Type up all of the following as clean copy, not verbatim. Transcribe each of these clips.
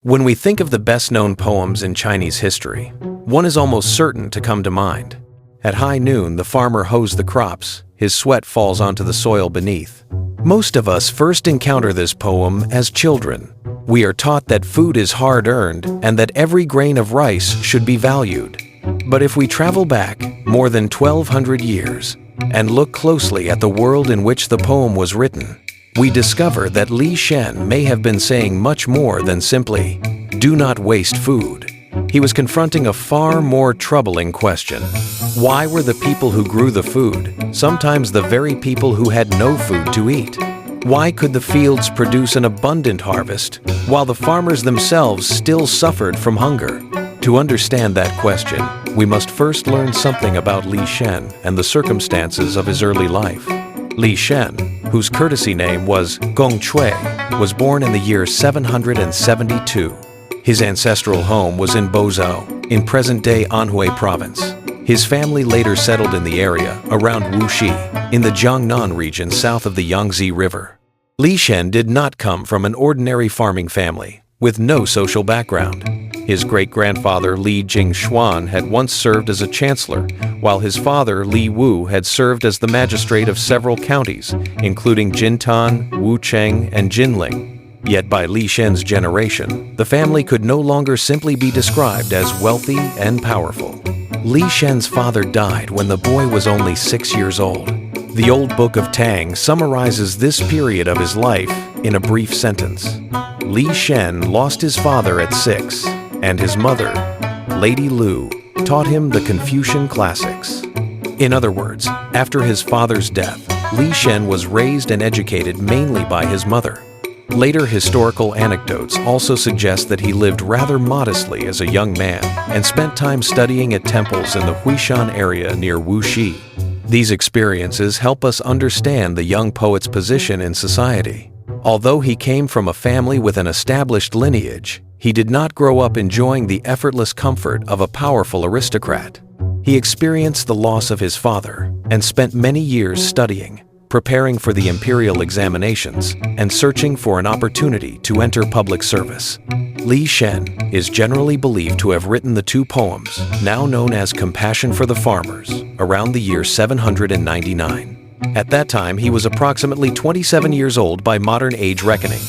When we think of the best-known poems in Chinese history, one is almost certain to come to mind. At high noon, the farmer hoes the crops. His sweat falls onto the soil beneath. Most of us first encounter this poem as children. We are taught that food is hard-earned and that every grain of rice should be valued. But if we travel back more than 1,200 years and look closely at the world in which the poem was written, we discover that Li Shen may have been saying much more than simply, "Do not waste food." He was confronting a far more troubling question. Why were the people who grew the food sometimes the very people who had no food to eat? Why could the fields produce an abundant harvest while the farmers themselves still suffered from hunger? To understand that question, we must first learn something about Li Shen and the circumstances of his early life. Li Shen, whose courtesy name was Gong Chui, was born in the year 772. His ancestral home was in Bozhou, in present-day Anhui province. His family later settled in the area around Wuxi, in the Jiangnan region south of the Yangtze River. Li Shen did not come from an ordinary farming family, with no social background. His great-grandfather Li Jingshuan had once served as a chancellor, while his father Li Wu had served as the magistrate of several counties, including Jintan, Wucheng, and Jinling. Yet by Li Shen's generation, the family could no longer simply be described as wealthy and powerful. Li Shen's father died when the boy was only 6 years old. The old book of Tang summarizes this period of his life in a brief sentence. Li Shen lost his father at 6, and his mother, Lady Lu, taught him the Confucian classics. In other words, after his father's death, Li Shen was raised and educated mainly by his mother. Later historical anecdotes also suggest that he lived rather modestly as a young man and spent time studying at temples in the Huishan area near Wuxi. These experiences help us understand the young poet's position in society. Although he came from a family with an established lineage, he did not grow up enjoying the effortless comfort of a powerful aristocrat. He experienced the loss of his father and spent many years studying, preparing for the imperial examinations, and searching for an opportunity to enter public service. Li Shen is generally believed to have written the two poems, now known as Compassion for the Farmers, around the year 799. At that time, he was approximately 27 years old by modern age reckoning.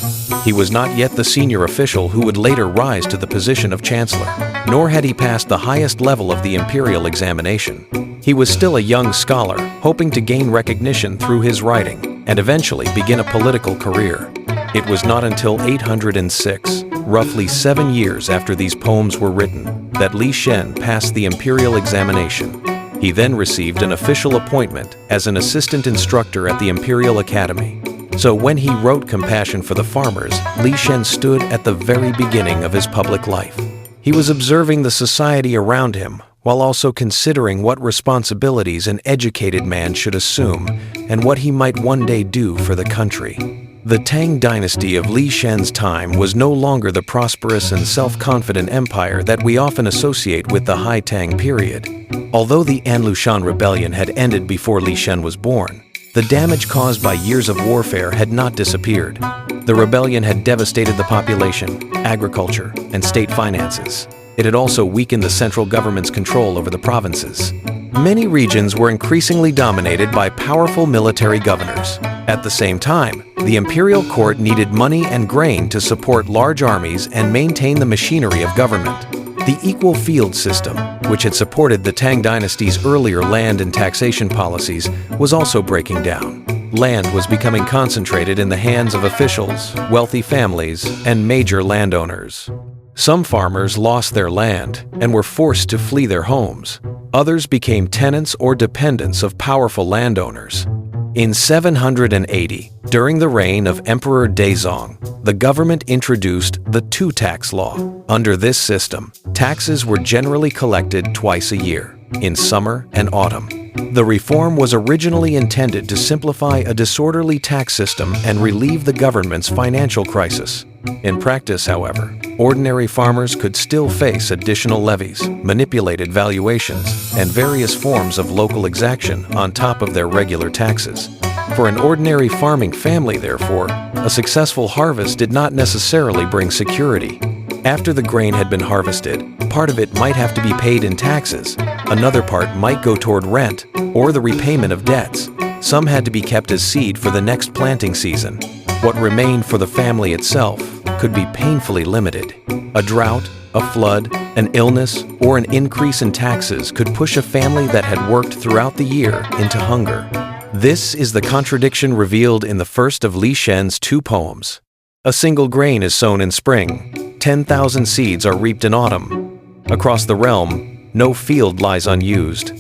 He was not yet the senior official who would later rise to the position of chancellor, nor had he passed the highest level of the imperial examination. He was still a young scholar, hoping to gain recognition through his writing and eventually begin a political career. It was not until 806, roughly 7 years after these poems were written, that Li Shen passed the imperial examination. He then received an official appointment as an assistant instructor at the Imperial Academy. So when he wrote Compassion for the Farmers, Li Shen stood at the very beginning of his public life. He was observing the society around him, while also considering what responsibilities an educated man should assume and what he might one day do for the country. The Tang dynasty of Li Shen's time was no longer the prosperous and self-confident empire that we often associate with the High Tang period. Although the Anlushan rebellion had ended before Li Shen was born, the damage caused by years of warfare had not disappeared. The rebellion had devastated the population, agriculture, and state finances. It had also weakened the central government's control over the provinces. Many regions were increasingly dominated by powerful military governors. At the same time, the imperial court needed money and grain to support large armies and maintain the machinery of government. The equal field system, which had supported the Tang dynasty's earlier land and taxation policies, was also breaking down. Land was becoming concentrated in the hands of officials, wealthy families, and major landowners. Some farmers lost their land and were forced to flee their homes. Others became tenants or dependents of powerful landowners. In 780, during the reign of Emperor Daizong, the government introduced the two-tax law. Under this system, taxes were generally collected twice a year, in summer and autumn. The reform was originally intended to simplify a disorderly tax system and relieve the government's financial crisis. In practice, however, ordinary farmers could still face additional levies, manipulated valuations, and various forms of local exaction on top of their regular taxes. For an ordinary farming family, therefore, a successful harvest did not necessarily bring security. After the grain had been harvested, part of it might have to be paid in taxes, another part might go toward rent or the repayment of debts. Some had to be kept as seed for the next planting season. What remained for the family itself could be painfully limited. A drought, a flood, an illness, or an increase in taxes could push a family that had worked throughout the year into hunger. This is the contradiction revealed in the first of Li Shen's 2 poems. A single grain is sown in spring, 10,000 seeds are reaped in autumn. Across the realm, no field lies unused,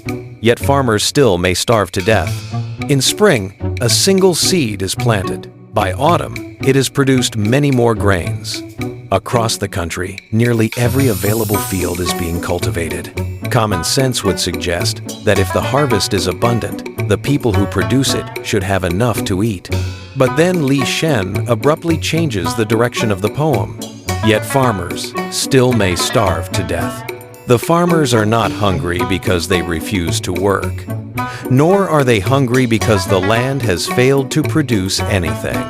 yet farmers still may starve to death. In spring, a single seed is planted. By autumn, it has produced many more grains. Across the country, nearly every available field is being cultivated. Common sense would suggest that if the harvest is abundant, the people who produce it should have enough to eat. But then Li Shen abruptly changes the direction of the poem. Yet farmers still may starve to death. The farmers are not hungry because they refuse to work, nor are they hungry because the land has failed to produce anything.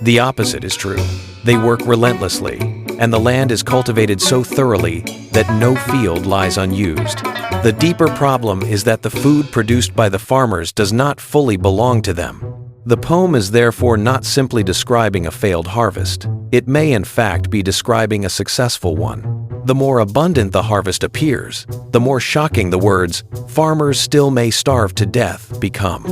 The opposite is true. They work relentlessly, and the land is cultivated so thoroughly that no field lies unused. The deeper problem is that the food produced by the farmers does not fully belong to them. The poem is therefore not simply describing a failed harvest. It may in fact be describing a successful one. The more abundant the harvest appears, the more shocking the words, "farmers still may starve to death," become.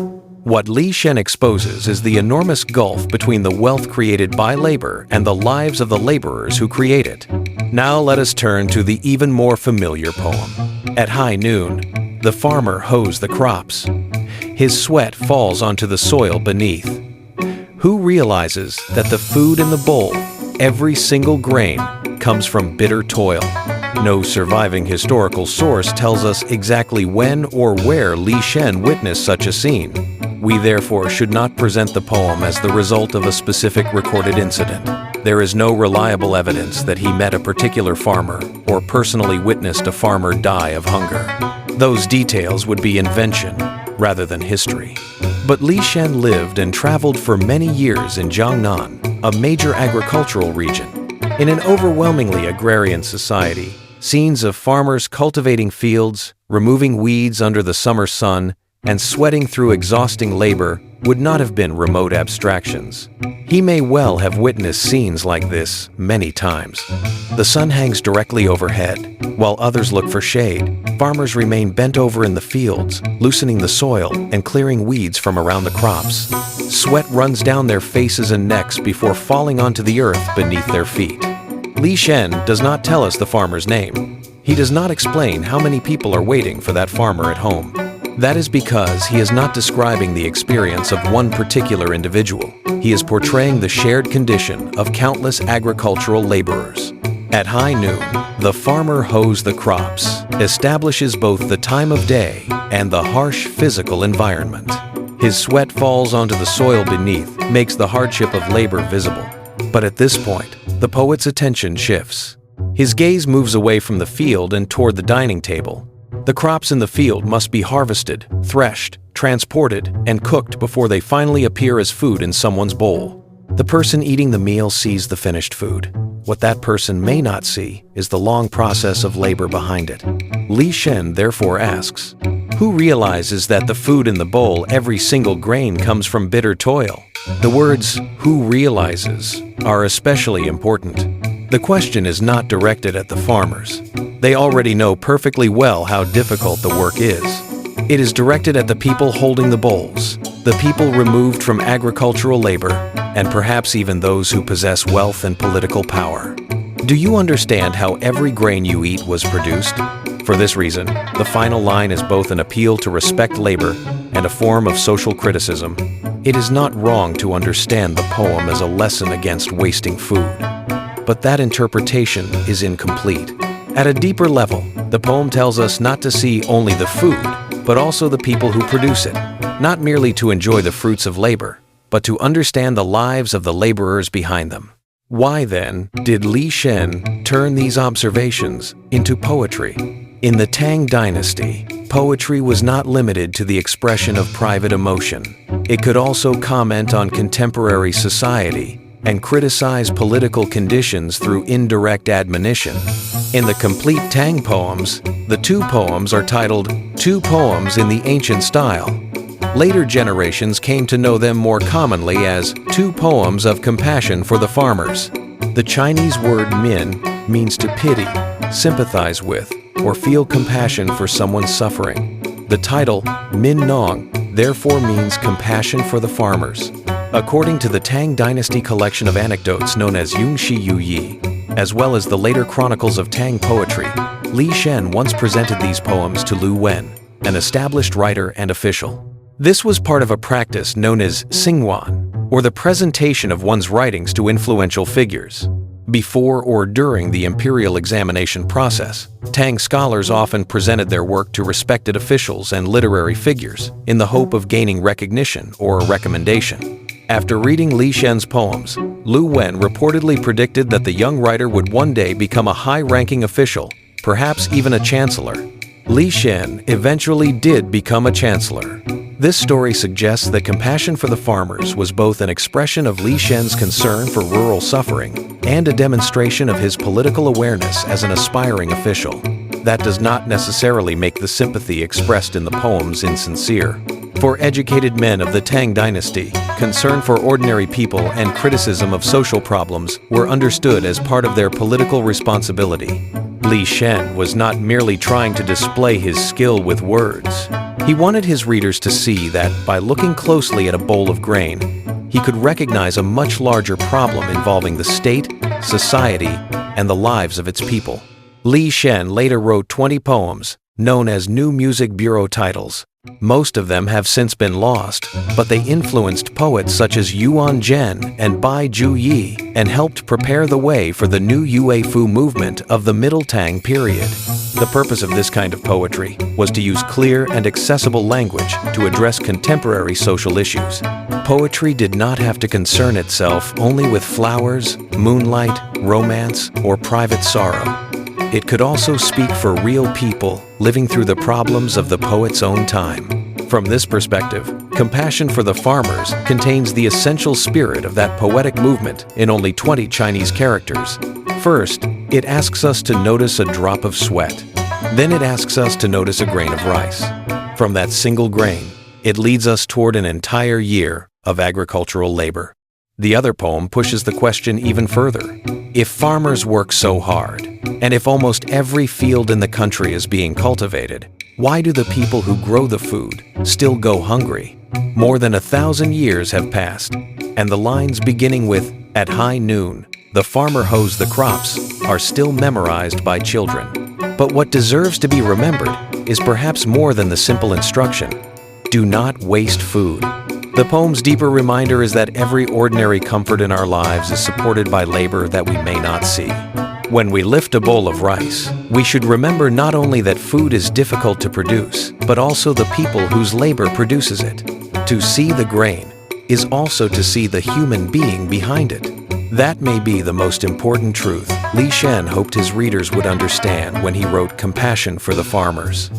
What Li Shen exposes is the enormous gulf between the wealth created by labor and the lives of the laborers who create it. Now let us turn to the even more familiar poem. At high noon, the farmer hoes the crops. His sweat falls onto the soil beneath. Who realizes that the food in the bowl, every single grain, comes from bitter toil? No surviving historical source tells us exactly when or where Li Shen witnessed such a scene. We therefore should not present the poem as the result of a specific recorded incident. There is no reliable evidence that he met a particular farmer or personally witnessed a farmer die of hunger. Those details would be invention rather than history. But Li Shen lived and traveled for many years in Jiangnan, a major agricultural region. In an overwhelmingly agrarian society, scenes of farmers cultivating fields, removing weeds under the summer sun, and sweating through exhausting labor would not have been remote abstractions. He may well have witnessed scenes like this many times. The sun hangs directly overhead, while others look for shade. Farmers remain bent over in the fields, loosening the soil and clearing weeds from around the crops. Sweat runs down their faces and necks before falling onto the earth beneath their feet. Li Shen does not tell us the farmer's name. He does not explain how many people are waiting for that farmer at home. That is because he is not describing the experience of one particular individual. He is portraying the shared condition of countless agricultural laborers. At high noon, the farmer hoes the crops, establishes both the time of day and the harsh physical environment. His sweat falls onto the soil beneath, makes the hardship of labor visible. But at this point, the poet's attention shifts. His gaze moves away from the field and toward the dining table. The crops in the field must be harvested, threshed, transported, and cooked before they finally appear as food in someone's bowl. The person eating the meal sees the finished food. What that person may not see is the long process of labor behind it. Li Shen therefore asks, who realizes that the food in the bowl, every single grain, comes from bitter toil? The words, "who realizes," are especially important. The question is not directed at the farmers. They already know perfectly well how difficult the work is. It is directed at the people holding the bowls, the people removed from agricultural labor, and perhaps even those who possess wealth and political power. Do you understand how every grain you eat was produced? For this reason, the final line is both an appeal to respect labor and a form of social criticism. It is not wrong to understand the poem as a lesson against wasting food. But that interpretation is incomplete. At a deeper level, the poem tells us not to see only the food, but also the people who produce it, not merely to enjoy the fruits of labor, but to understand the lives of the laborers behind them. Why then did Li Shen turn these observations into poetry? In the Tang Dynasty, poetry was not limited to the expression of private emotion. It could also comment on contemporary society, and criticize political conditions through indirect admonition. In the complete Tang poems, the two poems are titled Two Poems in the Ancient Style. Later generations came to know them more commonly as Two Poems of Compassion for the Farmers. The Chinese word min means to pity, sympathize with, or feel compassion for someone suffering. The title Min-nong therefore means compassion for the farmers. According to the Tang Dynasty collection of anecdotes known as Yunxi Yuyi, as well as the later chronicles of Tang poetry, Li Shen once presented these poems to Lu Wen, an established writer and official. This was part of a practice known as xingwan, or the presentation of one's writings to influential figures. Before or during the imperial examination process, Tang scholars often presented their work to respected officials and literary figures in the hope of gaining recognition or a recommendation. After reading Li Shen's poems, Lu Wen reportedly predicted that the young writer would one day become a high-ranking official, perhaps even a chancellor. Li Shen eventually did become a chancellor. This story suggests that compassion for the farmers was both an expression of Li Shen's concern for rural suffering and a demonstration of his political awareness as an aspiring official. That does not necessarily make the sympathy expressed in the poems insincere. For educated men of the Tang Dynasty, concern for ordinary people and criticism of social problems were understood as part of their political responsibility. Li Shen was not merely trying to display his skill with words. He wanted his readers to see that by looking closely at a bowl of grain, he could recognize a much larger problem involving the state, society, and the lives of its people. Li Shen later wrote 20 poems, known as New Music Bureau titles. Most of them have since been lost, but they influenced poets such as Yuan Zhen and Bai Juyi and helped prepare the way for the new Yue-fu movement of the Middle Tang period. The purpose of this kind of poetry was to use clear and accessible language to address contemporary social issues. Poetry did not have to concern itself only with flowers, moonlight, romance, or private sorrow. It could also speak for real people living through the problems of the poet's own time. From this perspective, compassion for the farmers contains the essential spirit of that poetic movement in only 20 Chinese characters. First, it asks us to notice a drop of sweat. Then it asks us to notice a grain of rice. From that single grain, it leads us toward an entire year of agricultural labor. The other poem pushes the question even further. If farmers work so hard, and if almost every field in the country is being cultivated, why do the people who grow the food still go hungry? More than 1,000 years have passed, and the lines beginning with, "At high noon, the farmer hoes the crops," are still memorized by children. But what deserves to be remembered is perhaps more than the simple instruction: do not waste food. The poem's deeper reminder is that every ordinary comfort in our lives is supported by labor that we may not see. When we lift a bowl of rice, we should remember not only that food is difficult to produce, but also the people whose labor produces it. To see the grain is also to see the human being behind it. That may be the most important truth Li Shen hoped his readers would understand when he wrote Compassion for the Farmers.